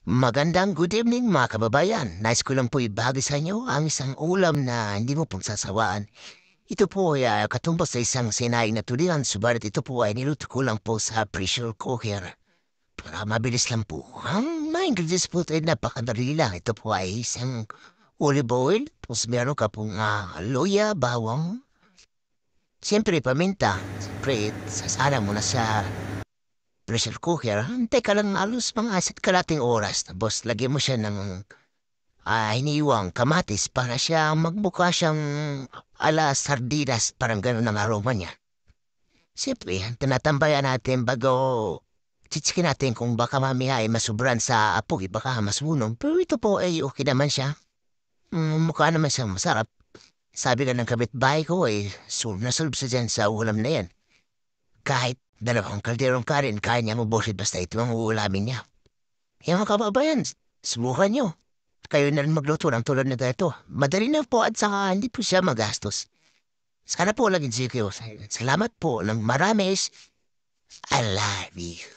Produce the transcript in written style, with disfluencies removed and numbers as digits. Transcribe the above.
Magandang good evening mga kababayan. Nais ko lang po ibahagi sa inyo ang isang ulam na hindi mo pong sasawaan. Ito po ay katumbas sa isang sinaing na tulingan, subalit ito po ay niluto ko lang po sa pressure cooker. Para mabilis lang po. Ang mga ingredients po ay napakadali lang. Ito po ay isang olive oil, tapos meron ka pong luya, bawang, siyempre paminta. Siyempre, sasala mo na sa pressure cooker. Hintay ka lang alos mga asit kalating oras. Tapos lagyan mo siya ng hiniwang kamatis para siya magbuka siyang ala sardinas, parang gano'n ang aroma niya. Siyempre, tinatambayan natin bago tsitsikin natin kung baka mamaya ay masubran sa apoy, baka masunog. Pero ito po ay okay naman siya. Mukha naman siyang masarap. Sabi nga ng kapitbahay ko ay sulb na sulb sa dyan sa ulam na yan. Kahit dalawang kalderong karin, kaya niya mabusit basta ito ang uulamin niya. Yung mga kababayan, subukan nyo. Kayo na rin magluto ng tulad na ito. Madali na po at saka hindi po siya magastos. Sana po laging kayo. Salamat po ng marami. I love you.